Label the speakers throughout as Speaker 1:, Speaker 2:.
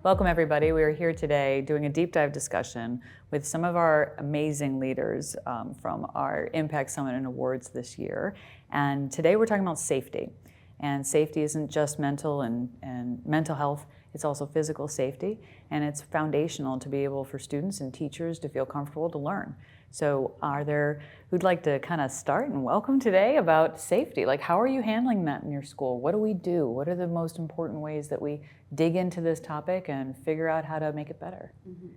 Speaker 1: Welcome everybody. We are here today doing a deep dive discussion with some of our amazing leaders from our Impact Summit and Awards this year. And today we're talking about safety. And safety isn't just mental and mental health, it's also physical safety. And it's foundational to be able for students and teachers to feel comfortable to learn. So who'd like to kind of start and welcome today about safety? Like, how are you handling that in your school? What do we do? What are the most important ways that we dig into this topic and figure out how to make it better?
Speaker 2: Mm-hmm.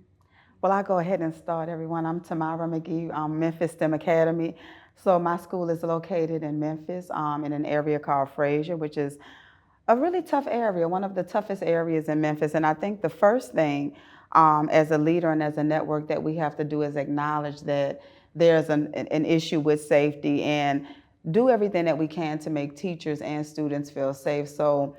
Speaker 2: Well, I'll go ahead and start, everyone. I'm Tamara McGee, Memphis STEM Academy. So my school is located in Memphis in an area called Frayser, which is a really tough area, one of the toughest areas in Memphis. And I think the first thing as a leader and as a network that we have to do is acknowledge that there's an issue with safety and do everything that we can to make teachers and students feel safe. So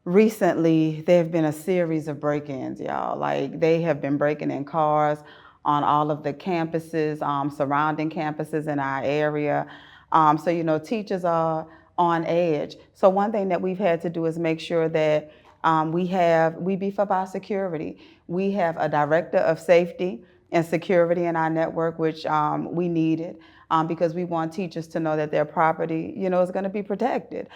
Speaker 2: recently, there have been a series of break-ins, y'all. Like, they have been breaking in cars on all of the campuses, surrounding campuses in our area. So, teachers are on edge. So one thing that we've had to do is make sure that we beef up our security. We have a director of safety and security in our network, which we needed because we want teachers to know that their property, is going to be protected.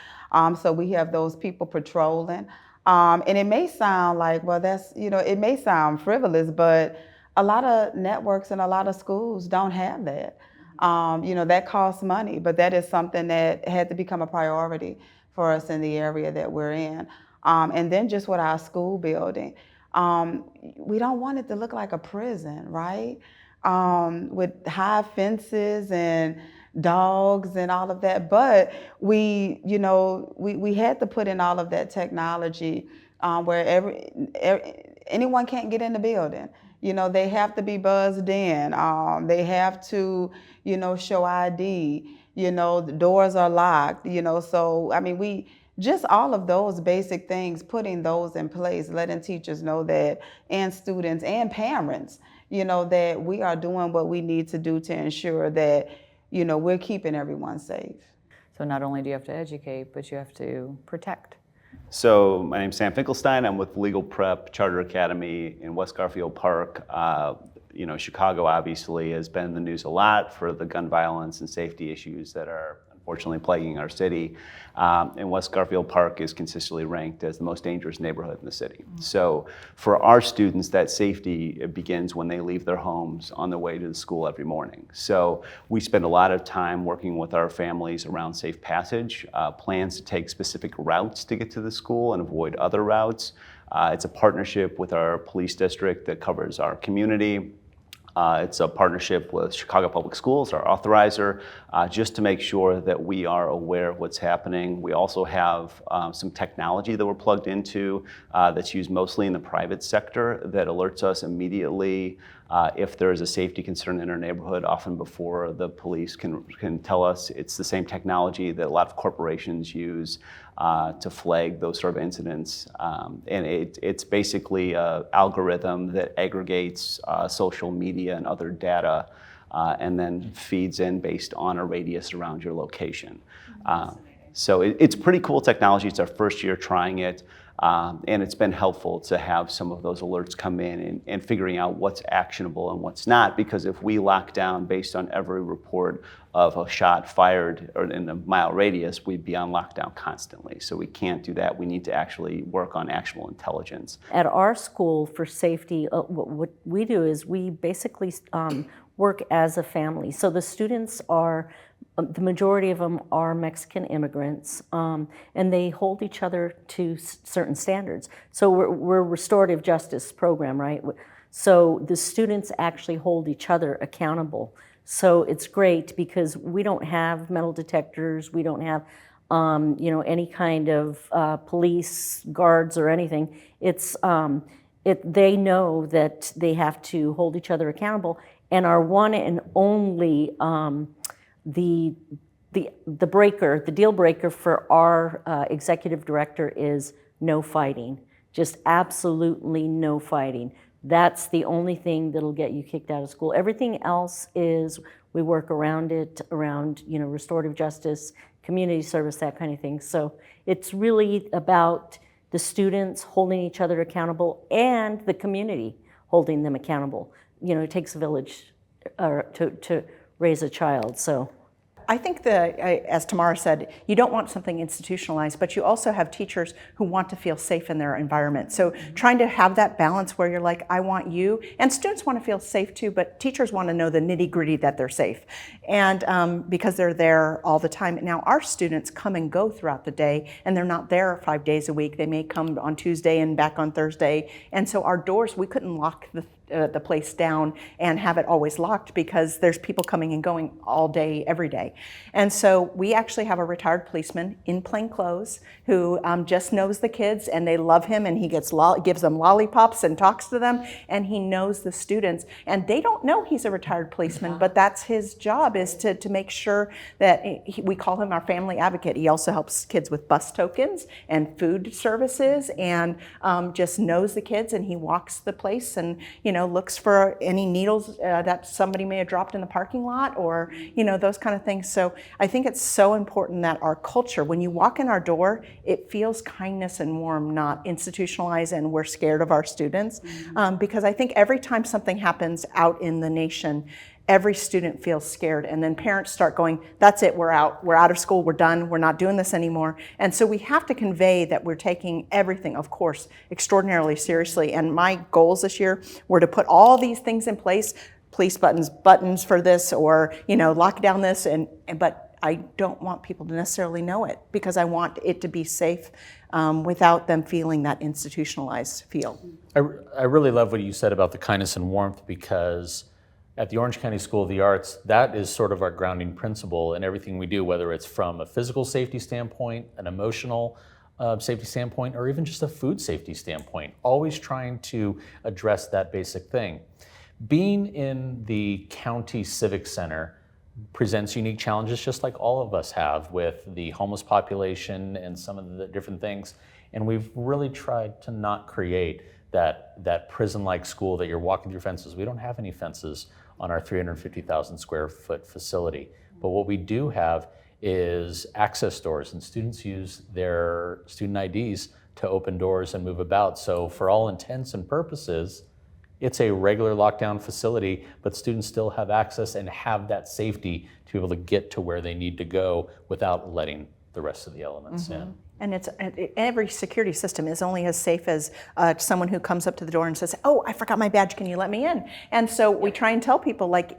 Speaker 2: So we have those people patrolling. And it may sound like, well, it may sound frivolous, but a lot of networks and a lot of schools don't have that. That costs money, but that is something that had to become a priority for us in the area that we're in. And then just with our school building, we don't want it to look like a prison, right? With high fences and dogs and all of that. But we had to put in all of that technology where anyone can't get in the building. They have to be buzzed in. They have to, show ID. The doors are locked. So I mean, just all of those basic things, putting those in place, letting teachers know that, and students and parents, that we are doing what we need to do to ensure that, we're keeping everyone safe.
Speaker 1: So not only do you have to educate, but you have to protect.
Speaker 3: So my name's Sam Finkelstein. I'm with Legal Prep Charter Academy in West Garfield Park. Chicago obviously has been in the news a lot for the gun violence and safety issues that are unfortunately plaguing our city. And West Garfield Park is consistently ranked as the most dangerous neighborhood in the city. So for our students, that safety begins when they leave their homes on their way to the school every morning. So we spend a lot of time working with our families around safe passage, plans to take specific routes to get to the school and avoid other routes. It's a partnership with our police district that covers our community. It's a partnership with Chicago Public Schools, our authorizer, just to make sure that we are aware of what's happening. We also have some technology that we're plugged into that's used mostly in the private sector that alerts us immediately if there is a safety concern in our neighborhood, often before the police can tell us. It's the same technology that a lot of corporations use to flag those sort of incidents. And it's basically an algorithm that aggregates social media and other data and then feeds in based on a radius around your location. So it's pretty cool technology. It's our first year trying it. And it's been helpful to have some of those alerts come in and figuring out what's actionable and what's not, because if we lock down based on every report of a shot fired or in a mile radius, we'd be on lockdown constantly. So we can't do that. We need to actually work on actual intelligence.
Speaker 4: At our school for safety, what we do is we basically work as a family. So the students are, the majority of them are Mexican immigrants, and they hold each other to certain standards. So we're a restorative justice program, right? So the students actually hold each other accountable. So it's great because we don't have metal detectors, we don't have any kind of police guards or anything. It's they know that they have to hold each other accountable, and our one and only the deal breaker for our executive director is no fighting. Just absolutely no fighting. That's the only thing that'll get you kicked out of school. Everything else is, we work around it, around restorative justice, community service, that kind of thing. So it's really about the students holding each other accountable, and the community holding them accountable. It takes a village to raise a child, so.
Speaker 5: I think that, as Tamara said, you don't want something institutionalized, but you also have teachers who want to feel safe in their environment. So trying to have that balance where you're like, I want you, and students want to feel safe too, but teachers want to know the nitty-gritty that they're safe, and because they're there all the time. Now, our students come and go throughout the day, and they're not there 5 days a week. They may come on Tuesday and back on Thursday, and so our doors, we couldn't lock the place down and have it always locked because there's people coming and going all day, every day. And so we actually have a retired policeman in plain clothes who just knows the kids, and they love him, and he gives them lollipops and talks to them, and he knows the students. And they don't know he's a retired policeman, but that's his job, is to make sure that we call him our family advocate. He also helps kids with bus tokens and food services, and just knows the kids, and he walks the place and looks for any needles that somebody may have dropped in the parking lot, or those kind of things. So I think it's so important that our culture, when you walk in our door, it feels kindness and warm, not institutionalized and we're scared of our students. Because I think every time something happens out in the nation, every student feels scared, and then parents start going, that's it, we're out of school, we're done, we're not doing this anymore. And so we have to convey that we're taking everything, of course, extraordinarily seriously. And my goals this year were to put all these things in place, police buttons for this, or lock down this, but I don't want people to necessarily know it, because I want it to be safe without them feeling that institutionalized feel.
Speaker 6: I really love what you said about the kindness and warmth, because at the Orange County School of the Arts, that is sort of our grounding principle in everything we do, whether it's from a physical safety standpoint, an emotional safety standpoint, or even just a food safety standpoint, always trying to address that basic thing. Being in the county civic center presents unique challenges, just like all of us have, with the homeless population and some of the different things. And we've really tried to not create that prison-like school that you're walking through fences. We don't have any fences on our 350,000 square foot facility. But what we do have is access doors, and students use their student IDs to open doors and move about. So for all intents and purposes, it's a regular lockdown facility, but students still have access and have that safety to be able to get to where they need to go without letting the rest of the elements in.
Speaker 5: And every security system is only as safe as someone who comes up to the door and says, "Oh, I forgot my badge. Can you let me in?" And so we try and tell people, like,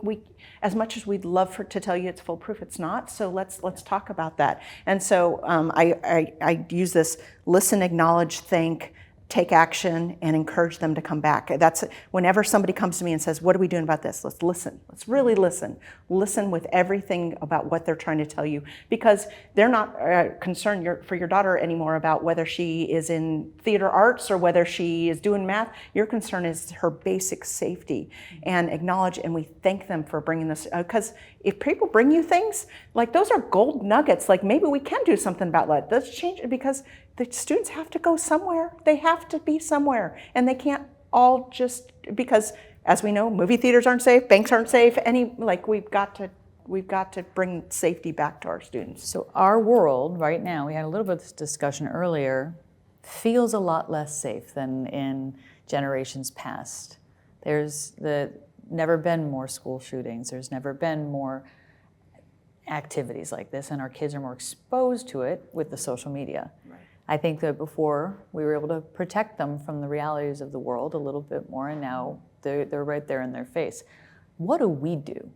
Speaker 5: we, as much as we'd love to tell you it's foolproof, it's not. So let's talk about that. And so I use this: listen, acknowledge, thank, take action, and encourage them to come back. That's whenever somebody comes to me and says, "What are we doing about this?" Let's listen. Let's really listen. Listen with everything about what they're trying to tell you, because they're not concerned for your daughter anymore about whether she is in theater arts or whether she is doing math. Your concern is her basic safety, and acknowledge, and we thank them for bringing this, because if people bring you things, like, those are gold nuggets. Like, maybe we can do something about that. Let's change it, because the students have to go somewhere. They have to be somewhere, and they can't all just, because as we know, movie theaters aren't safe, banks aren't safe. We've got to bring safety back to our students.
Speaker 1: So our world right now, we had a little bit of this discussion earlier, feels a lot less safe than in generations past. There's never been more school shootings. There's never been more activities like this, and our kids are more exposed to it with the social media. Right. I think that before we were able to protect them from the realities of the world a little bit more, and now they're right there in their face. What do we do?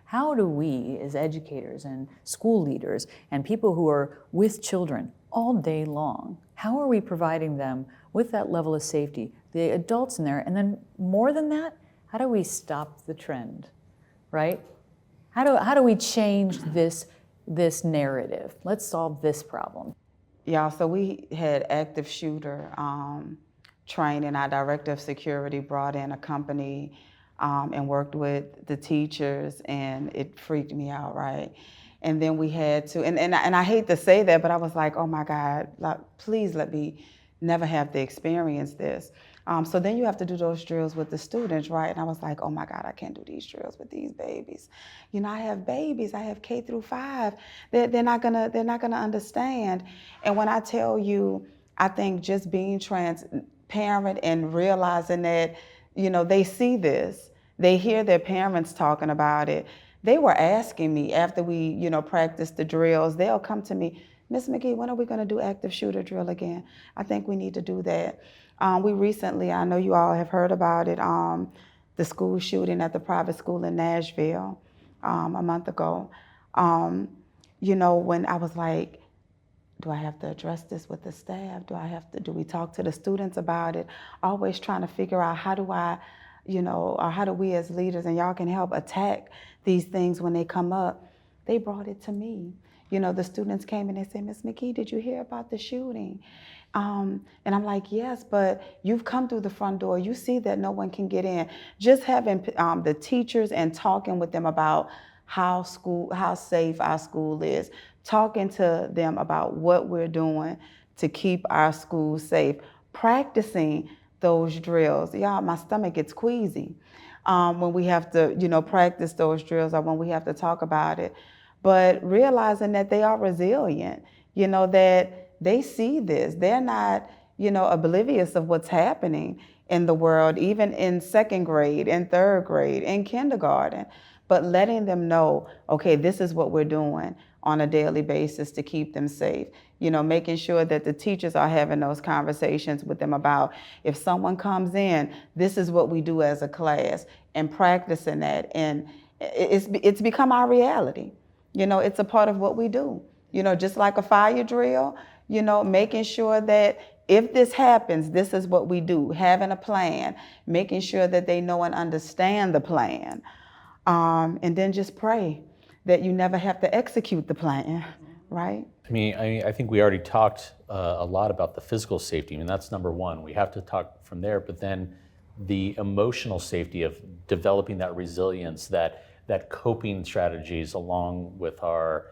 Speaker 1: How do we, as educators and school leaders and people who are with children all day long, how are we providing them with that level of safety, the adults in there, and then more than that, how do we stop the trend, right? How do we change this narrative? Let's solve this problem.
Speaker 2: Yeah, so we had active shooter training. Our director of security brought in a company and worked with the teachers, and it freaked me out, right? And then we had to, and I hate to say that, but I was like, oh my God, please let me never have to experience this. So then you have to do those drills with the students, right? And I was like, oh my God, I can't do these drills with these babies. You know, I have babies, I have K through 5. They're not gonna understand. And when I tell you, I think just being transparent and realizing that, they see this, they hear their parents talking about it. They were asking me after we, practice the drills, they'll come to me, Miss McGee, when are we going to do active shooter drill again? I think we need to do that. We recently, I know you all have heard about it, the school shooting at the private school in Nashville a month ago. When I was like, do I have to address this with the staff? Do we talk to the students about it? Always trying to figure out how do I, or how do we as leaders, and y'all can help attack these things when they come up. They brought it to me. The students came and they said, Miss McGee, did you hear about the shooting? And I'm like, yes, but you've come through the front door. You see that no one can get in. Just having the teachers and talking with them about how safe our school is, talking to them about what we're doing to keep our schools safe, practicing those drills. Y'all, my stomach gets queasy when we have to, practice those drills or when we have to talk about it. But realizing that they are resilient, that they see this. They're not, oblivious of what's happening in the world, even in second grade, in third grade, in kindergarten. But letting them know, okay, this is what we're doing on a daily basis to keep them safe. Making sure that the teachers are having those conversations with them about if someone comes in, this is what we do as a class, and practicing that. And it's become our reality. It's a part of what we do. Just like a fire drill, making sure that if this happens, this is what we do, having a plan, making sure that they know and understand the plan. And then just pray that you never have to execute the plan, right?
Speaker 6: I think we already talked a lot about the physical safety. That's number one. We have to talk from there, but then the emotional safety of developing that resilience, that coping strategies along with our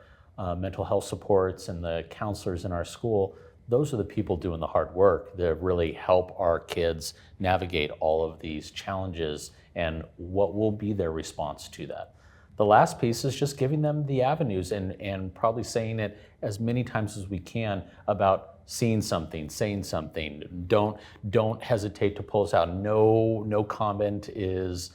Speaker 6: mental health supports and the counselors in our school. Those are the people doing the hard work that really help our kids navigate all of these challenges and what will be their response to that. The last piece is just giving them the avenues and probably saying it as many times as we can about seeing something, saying something. Don't hesitate to pull us out. No comment is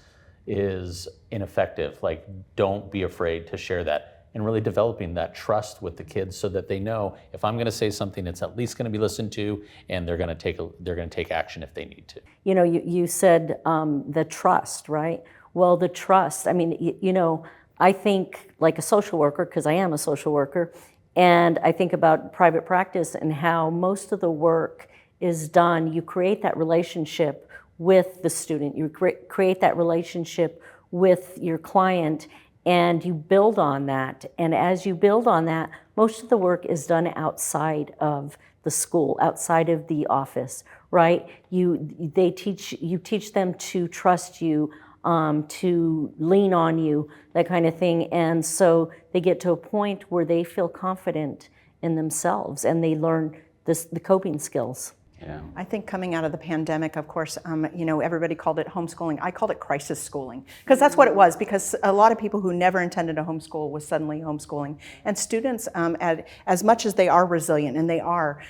Speaker 6: ineffective. Like, don't be afraid to share that. And really developing that trust with the kids so that they know if I'm going to say something, it's at least going to be listened to, and they're going to take action if they need to.
Speaker 4: You said the trust, right? Well, the trust. I think like a social worker, because I am a social worker, and I think about private practice and how most of the work is done. You create that relationship with the student. You create that relationship with your client. And you build on that. And as you build on that, most of the work is done outside of the school, outside of the office, right? You teach them to trust you, to lean on you, that kind of thing. And so they get to a point where they feel confident in themselves and they learn the coping skills.
Speaker 3: Yeah.
Speaker 5: I think coming out of the pandemic, of course, everybody called it homeschooling. I called it crisis schooling because that's what it was, because a lot of people who never intended to homeschool was suddenly homeschooling. And students, as much as they are resilient, and they are,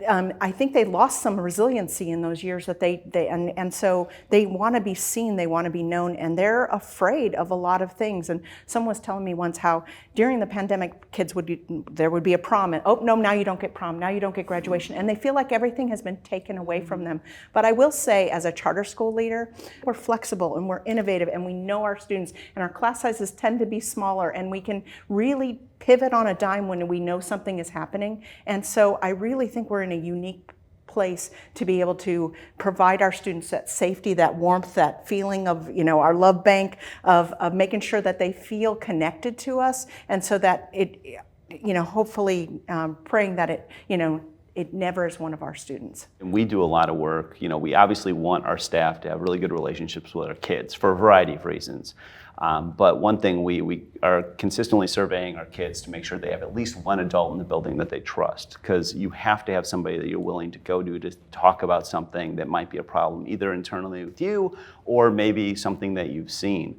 Speaker 5: I think they lost some resiliency in those years that and so they want to be seen, they want to be known, and they're afraid of a lot of things. And someone was telling me once how during the pandemic, there would be a prom, and oh no, now you don't get prom, now you don't get graduation, and they feel like everything has been taken away from them. But I will say, as a charter school leader, we're flexible and we're innovative, and we know our students, and our class sizes tend to be smaller, and we can really pivot on a dime when we know something is happening. And so I really think we're in a unique place to be able to provide our students that safety, that warmth, that feeling of, our love bank of making sure that they feel connected to us. And so that it, hopefully praying that it never is one of our students.
Speaker 3: And we do a lot of work. We obviously want our staff to have really good relationships with our kids for a variety of reasons. But one thing we are consistently surveying our kids to make sure they have at least one adult in the building that they trust, because you have to have somebody that you're willing to go to talk about something that might be a problem, either internally with you or maybe something that you've seen.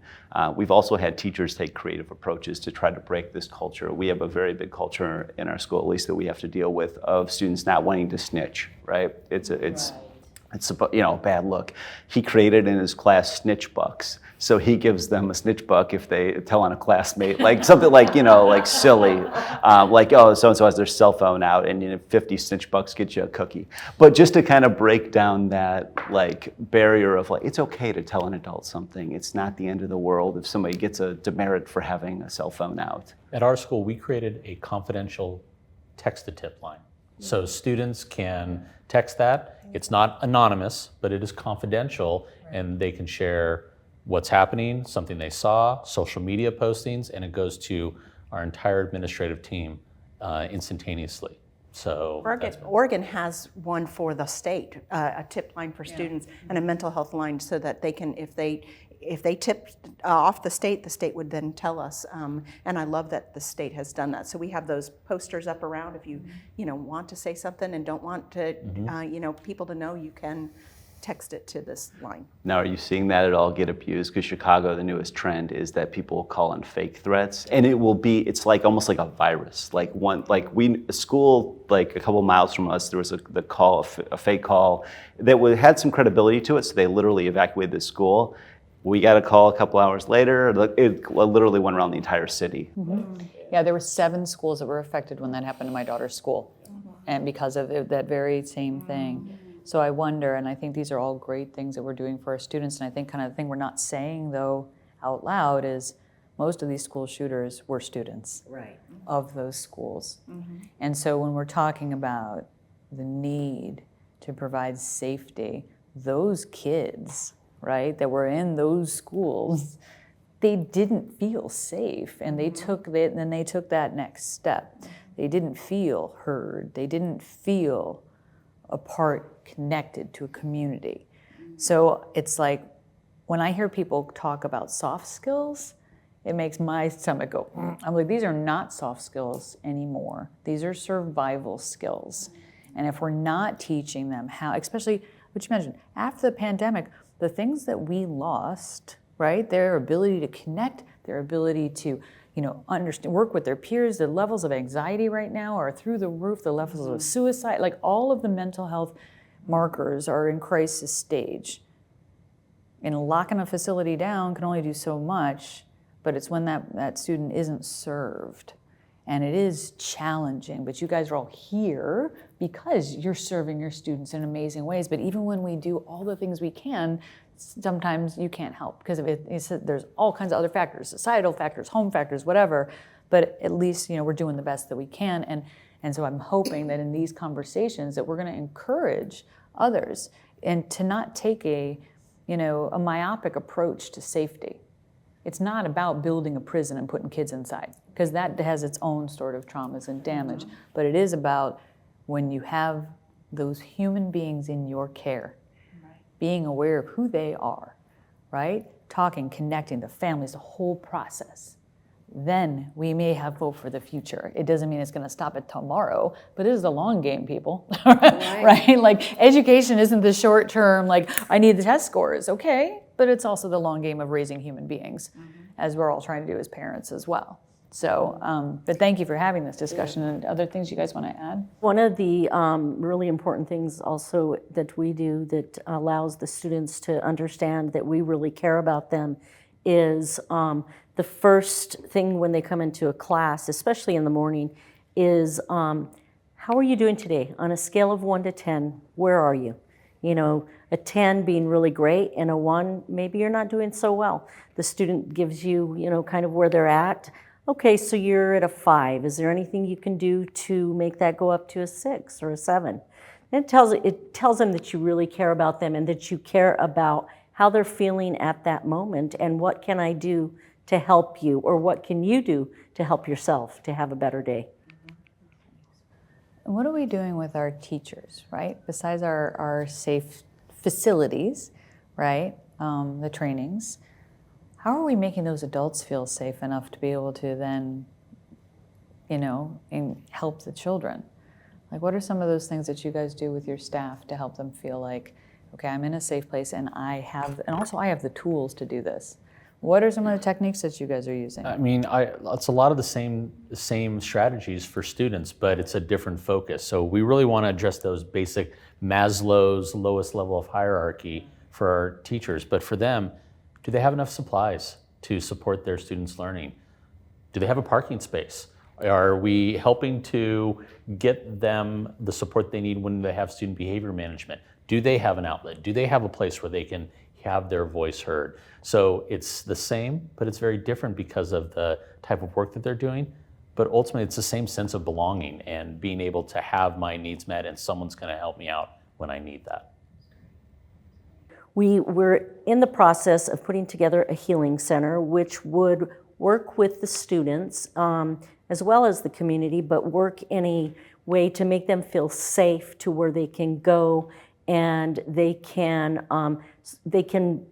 Speaker 3: We've also had teachers take creative approaches to try to break this culture. We have a very big culture in our school, at least that we have to deal with, of students not wanting to snitch, right? It's a bad look. He created in his class snitch bucks. So he gives them a snitch buck if they tell on a classmate, like something like, like silly, like, oh, so-and-so has their cell phone out and 50 snitch bucks get you a cookie. But just to kind of break down that like barrier of like, it's okay to tell an adult something. It's not the end of the world if somebody gets a demerit for having a cell phone out.
Speaker 6: At our school, we created a confidential text-to-tip line. So students can text that. It's not anonymous, but it is confidential, and they can share what's happening, something they saw, social media postings, and it goes to our entire administrative team instantaneously. So
Speaker 5: Oregon has one for the state, a tip line for students, and a mental health line, so that they can, if they tip off the state would then tell us. And I love that the state has done that. So we have those posters up around. If you want to say something and don't want to people to know, you can text it to this line.
Speaker 3: Now, are you seeing that at all get abused? Because Chicago, the newest trend is that people call in fake threats, and it's like almost like a virus. A school like a couple miles from us, there was a fake call that had some credibility to it, so they literally evacuated the school. We got a call a couple hours later. It literally went around the entire city.
Speaker 1: Mm-hmm. Yeah, there were 7 schools that were affected when that happened to my daughter's school, and because of that very same thing. So I wonder, and I think these are all great things that we're doing for our students, and I think kind of the thing we're not saying though out loud is most of these school shooters were students of those schools. And so when we're talking about the need to provide safety, those kids, right, that were in those schools, they didn't feel safe, and they took that next step. They didn't feel heard. They didn't feel a part connected to a community. So it's like when I hear people talk about soft skills, it makes my stomach go, I'm like, these are not soft skills anymore. These are survival skills. And if we're not teaching them how, especially what you mentioned, after the pandemic, the things that we lost, right? Their ability to connect, their ability to understand, work with their peers, the levels of anxiety right now are through the roof, the levels of suicide, like all of the mental health markers are in crisis stage. And locking a facility down can only do so much, but it's when that student isn't served. And it is challenging, but you guys are all here because you're serving your students in amazing ways. But even when we do all the things we can, sometimes you can't help because of it. There's all kinds of other factors, societal factors, home factors, whatever. But at least we're doing the best that we can. And so I'm hoping that in these conversations that we're going to encourage others and to not take a myopic approach to safety. It's not about building a prison and putting kids inside, because that has its own sort of traumas and damage. But it is about when you have those human beings in your care, being aware of who they are, right? Talking, connecting, the families, the whole process. Then we may have hope for the future. It doesn't mean it's going to stop at tomorrow, but it is the long game, people, right? Like education isn't the short term, like I need the test scores, okay? But it's also the long game of raising human beings, as we're all trying to do as parents as well. So, but thank you for having this discussion. And other things you guys want to add?
Speaker 4: One of the really important things also that we do that allows the students to understand that we really care about them is the first thing when they come into a class, especially in the morning, is how are you doing today? On a scale of 1 to 10, where are you? A 10 being really great, and a 1, maybe you're not doing so well. The student gives you, kind of where they're at. Okay, so you're at a 5. Is there anything you can do to make that go up to a 6 or a 7? And it tells them that you really care about them and that you care about how they're feeling at that moment and what can I do to help you, or what can you do to help yourself to have a better day.
Speaker 1: And what are we doing with our teachers, right? Besides our safe facilities, right? The trainings. how are we making those adults feel safe enough to be able to then, and help the children? Like, what are some of those things that you guys do with your staff to help them feel like, okay, I'm in a safe place and I have the tools to do this? What are some of the techniques that you guys are using?
Speaker 6: I mean, it's a lot of the same strategies for students, but it's a different focus. So we really want to address those basic Maslow's lowest level of hierarchy for our teachers. But for them, do they have enough supplies to support their students' learning? Do they have a parking space? Are we helping to get them the support they need when they have student behavior management? Do they have an outlet? Do they have a place where they can have their voice heard? So it's the same, but it's very different because of the type of work that they're doing. But ultimately, it's the same sense of belonging and being able to have my needs met, and someone's going to help me out when I need that.
Speaker 4: We're in the process of putting together a healing center, which would work with the students as well as the community, but work in a way to make them feel safe to where they can go and they can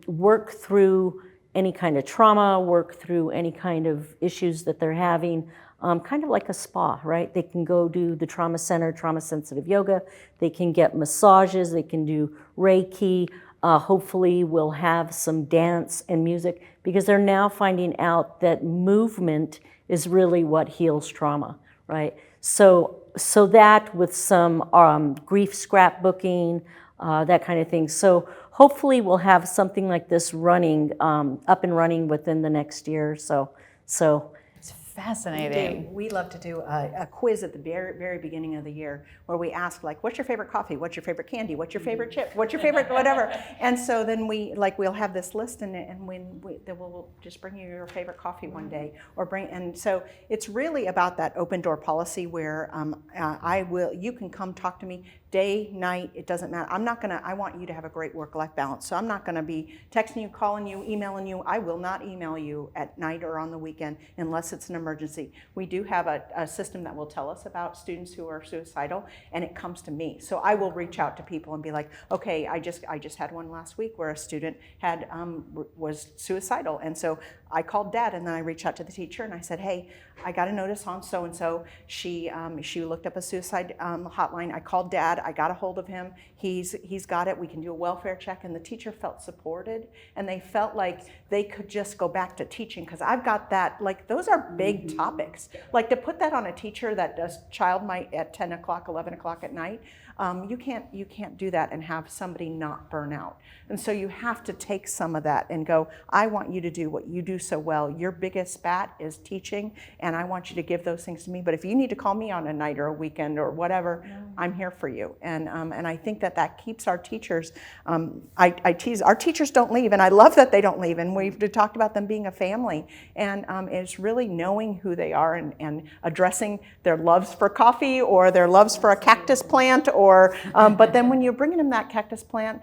Speaker 4: work through any kind of trauma, work through any kind of issues that they're having, kind of like a spa, right? They can go do the trauma center, trauma-sensitive yoga. They can get massages. They can do Reiki. Hopefully we'll have some dance and music, because they're now finding out that movement is really what heals trauma, right? So that with some grief scrapbooking, that kind of thing. So hopefully we'll have something like this running, up and running within the next year or so.
Speaker 1: It's fascinating.
Speaker 5: We love to do a quiz at the very, very beginning of the year where we ask, like, what's your favorite coffee? What's your favorite candy? What's your favorite chip? What's your favorite whatever? And so then we'll have this list, and then we'll just bring you your favorite coffee one day, and so it's really about that open door policy where you can come talk to me day, night, it doesn't matter. I want you to have a great work-life balance. So I'm not gonna be texting you, calling you, emailing you. I will not email you at night or on the weekend unless it's an emergency. We do have a system that will tell us about students who are suicidal, and it comes to me. So I will reach out to people and be like, okay, I just had one last week where a student was suicidal. And so I called Dad, and then I reached out to the teacher and I said, hey, I got a notice on so-and-so. She looked up a suicide hotline. I called Dad, I got a hold of him. He's got it. We can do a welfare check. And the teacher felt supported, and they felt like they could just go back to teaching, because I've got that, like, those are big topics. Like, to put that on a teacher that does child might at 10 o'clock, 11 o'clock at night, you can't do that and have somebody not burn out. And so you have to take some of that and go, I want you to do what you do so well. Your biggest spat is teaching, and I want you to give those things to me. But if you need to call me on a night or a weekend or whatever, I'm here for you. And I think that keeps our teachers, I tease, our teachers don't leave, and I love that they don't leave. And we've talked about them being a family. And it's really knowing who they are and addressing their loves for coffee or their loves for a cactus plant, but then when you're bringing them that cactus plant,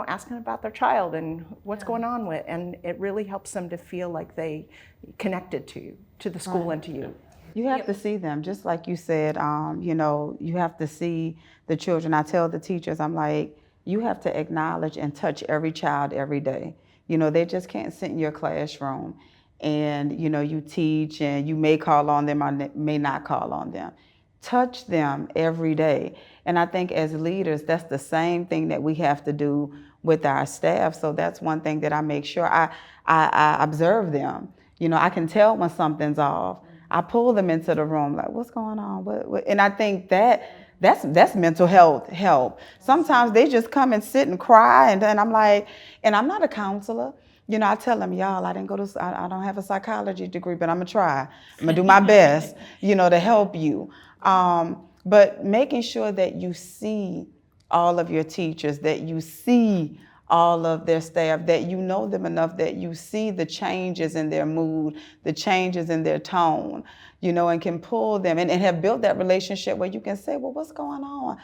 Speaker 5: asking about their child and what's going on with, and it really helps them to feel like they connected to the school and to you.
Speaker 2: You have to see them, just like you said, you have to see the children. I tell the teachers, I'm like, you have to acknowledge and touch every child every day. They just can't sit in your classroom and, you teach, and you may call on them or may not call on them. Touch them every day. And I think as leaders, that's the same thing that we have to do with our staff. So that's one thing that I make sure I observe them. I can tell when something's off. I pull them into the room, like, what's going on? What? And I think that's mental health help. Sometimes they just come and sit and cry, and then I'm like, and I'm not a counselor. I tell them, y'all, I don't have a psychology degree, but I'm gonna try. I'm gonna do my best, to help you. But making sure that you see all of your teachers, that you see all of their staff, that you know them enough, that you see the changes in their mood, the changes in their tone, and can pull them and have built that relationship where you can say, well, what's going on?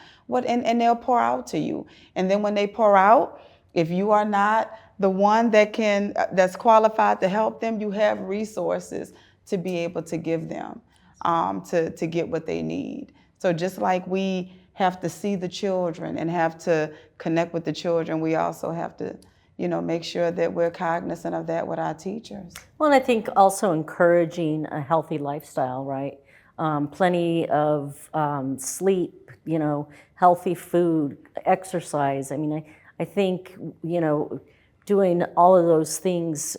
Speaker 2: And they'll pour out to you. And then when they pour out, if you are not the one that's qualified to help them, you have resources to be able to give them, to get what they need. So just like we have to see the children and have to connect with the children, we also have to, make sure that we're cognizant of that with our teachers.
Speaker 4: Well, and I think also encouraging a healthy lifestyle, right? Plenty of sleep, healthy food, exercise. I mean, I think, doing all of those things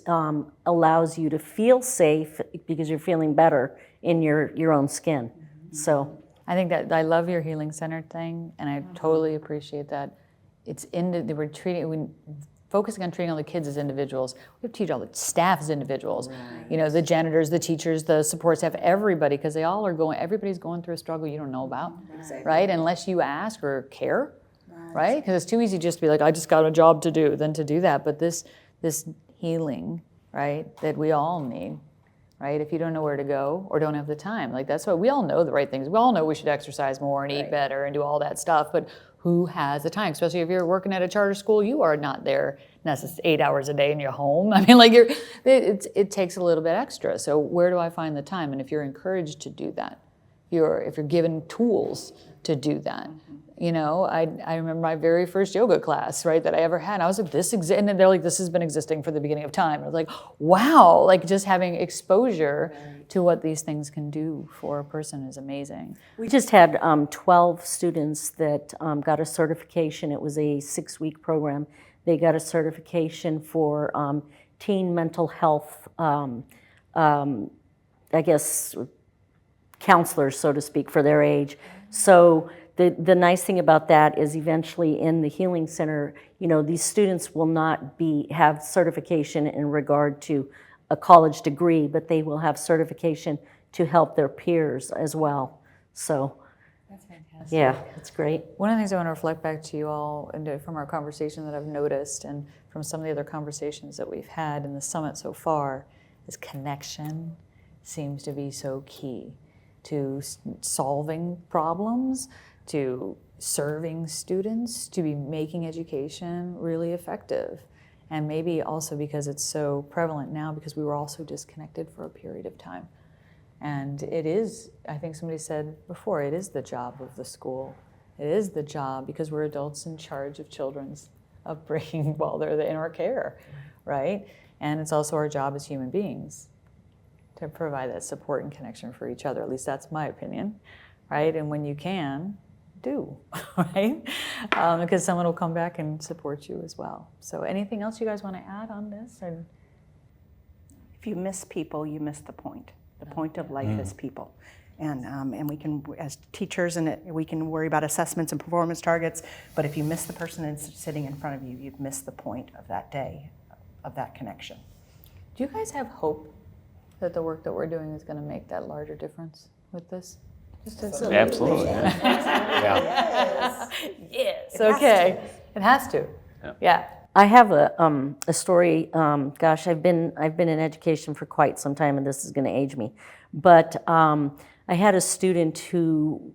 Speaker 4: allows you to feel safe because you're feeling better in your own skin. So
Speaker 1: I think that I love your healing center thing, and I totally appreciate that. We're focusing on treating all the kids as individuals. We have to teach all the staff as individuals. Right. The janitors, the teachers, the support staff, everybody, because everybody's going through a struggle you don't know about, right? Unless you ask or care, right? Because it's too easy just to be like, I just got a job to do, than to do that. But this healing, right, that we all need, right? If you don't know where to go or don't have the time, that's what we all know the right things. We all know we should exercise more and eat better and do all that stuff, but who has the time? Especially if you're working at a charter school, you are not there necessarily 8 hours a day in your home. I mean, it takes a little bit extra. So where do I find the time? And if you're encouraged to do that, if you're given tools to do that. I remember my very first yoga class, right, that I ever had. I was like, and they're like, this has been existing for the beginning of time. I was like, wow, just having exposure to what these things can do for a person is amazing.
Speaker 4: we just had 12 students that got a certification. It was a 6-week program. They got a certification for teen mental health, I guess, counselors, so to speak, for their age. So the nice thing about that is eventually in the Healing Center, these students will not have certification in regard to a college degree, but they will have certification to help their peers as well. So
Speaker 1: That's fantastic.
Speaker 4: yeah, it's great.
Speaker 1: One of the things I want to reflect back to you all and from our conversation that I've noticed and from some of the other conversations that we've had in the summit so far is connection seems to be so key to solving problems, to serving students, to be making education really effective. And maybe also because it's so prevalent now because we were all so disconnected for a period of time. And it is, I think somebody said before, it is the job of the school. It is the job because we're adults in charge of children's upbringing while they're in our care, right? And it's also our job as human beings to provide that support and connection for each other. At least that's my opinion, right? And when you can, do, right? Because someone will come back and support you as well. So anything else you guys want to add on this? Or?
Speaker 5: If you miss people, you miss the point. The point of life is people. And we can, as teachers, we can worry about assessments and performance targets, but if you miss the person that's sitting in front of you, you've missed the point of that day, of that connection.
Speaker 1: Do you guys have hope that the work that we're doing is going to make that larger difference with this?
Speaker 3: Absolutely.
Speaker 6: Yeah.
Speaker 1: Yes. Okay. It has to. Yeah.
Speaker 4: I have a story. Gosh, I've been in education for quite some time, and this is going to age me. But I had a student who,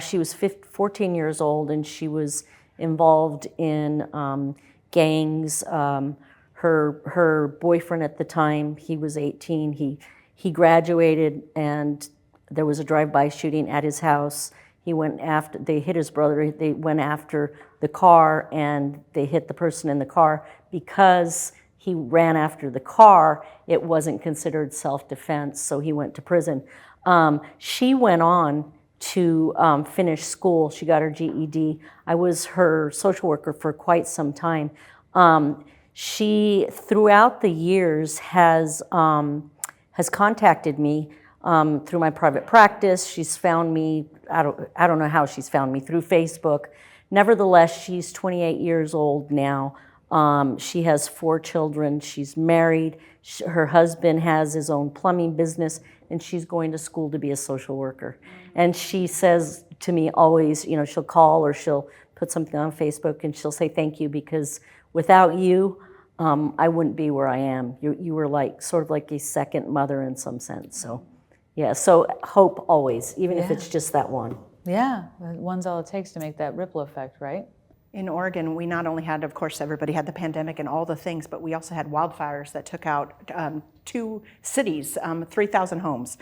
Speaker 4: she was 14 years old, and she was involved in gangs. Her boyfriend at the time, he was 18. He graduated, and there was a drive-by shooting at his house. They hit his brother. They went after the car, and they hit the person in the car. Because he ran after the car, it wasn't considered self-defense, so he went to prison. She went on to finish school. She got her GED. I was her social worker for quite some time. She, throughout the years, has contacted me through my private practice. She's found me, I don't know how she's found me, through Facebook. Nevertheless, she's 28 years old now. She has 4 children. She's married. Her husband has his own plumbing business, and she's going to school to be a social worker. And she says to me always, she'll call or she'll put something on Facebook and she'll say thank you, because without you, I wouldn't be where I am. You were sort of like a second mother in some sense. So, yeah, so hope always, even if it's just that one.
Speaker 1: Yeah. One's all it takes to make that ripple effect, right?
Speaker 5: In Oregon, we not only had, of course, everybody had the pandemic and all the things, but we also had wildfires that took out 2 cities, 3,000 homes,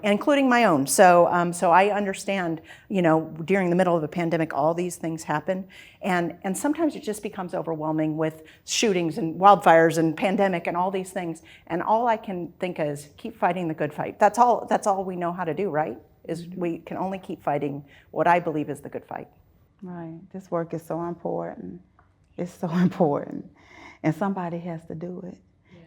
Speaker 5: including my own. So I understand, during the middle of a pandemic, all these things happen. And sometimes it just becomes overwhelming with shootings and wildfires and pandemic and all these things. And all I can think is keep fighting the good fight. That's all we know how to do, right? Is we can only keep fighting what I believe is the good fight.
Speaker 2: Right. This work is so important. It's so important. And somebody has to do it.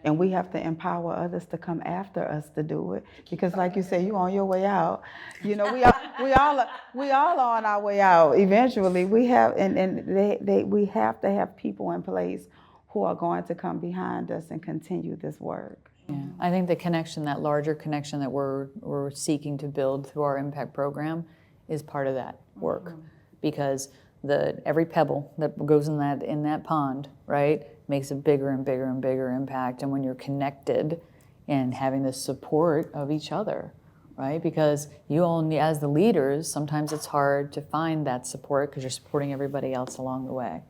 Speaker 2: And we have to empower others to come after us to do it. Because like you say, you're on your way out. We all are on our way out. Eventually, we have we have to have people in place who are going to come behind us and continue this work.
Speaker 1: Yeah. I think the connection, that larger connection that we're seeking to build through our impact program is part of that work. Because every pebble that goes in that pond, right, makes a bigger and bigger and bigger impact. And when you're connected and having the support of each other, right, because you only, as the leaders, sometimes it's hard to find that support because you're supporting everybody else along the way,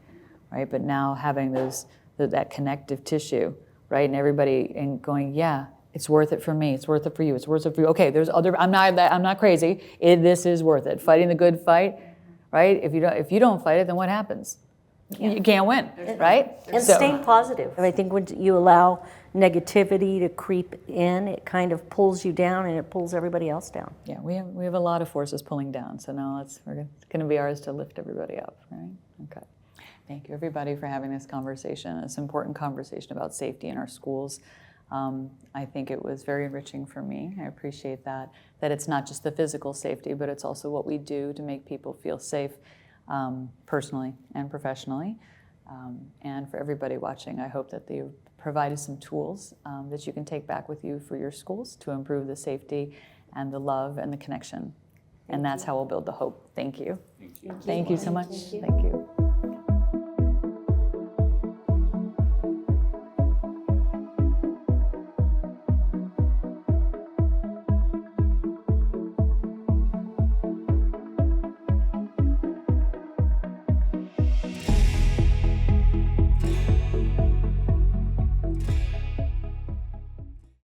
Speaker 1: right? But now having that connective tissue, right, and everybody going, yeah, it's worth it for me. It's worth it for you. It's worth it for you. Okay, there's other. I'm not crazy. This is worth it. Fighting the good fight. Right? If you don't fight it, then what happens? You can't win, right?
Speaker 4: And staying positive. I think when you allow negativity to creep in, it kind of pulls you down and it pulls everybody else down.
Speaker 1: Yeah, we have a lot of forces pulling down. So now it's going to be ours to lift everybody up, right? Okay. Thank you, everybody, for having this conversation. This important conversation about safety in our schools. I think it was very enriching for me. I appreciate that it's not just the physical safety, but it's also what we do to make people feel safe personally and professionally. And for everybody watching, I hope that they provided some tools that you can take back with you for your schools to improve the safety and the love and the connection. And that's how we'll build the hope. Thank you. Thank you so much. Thank you.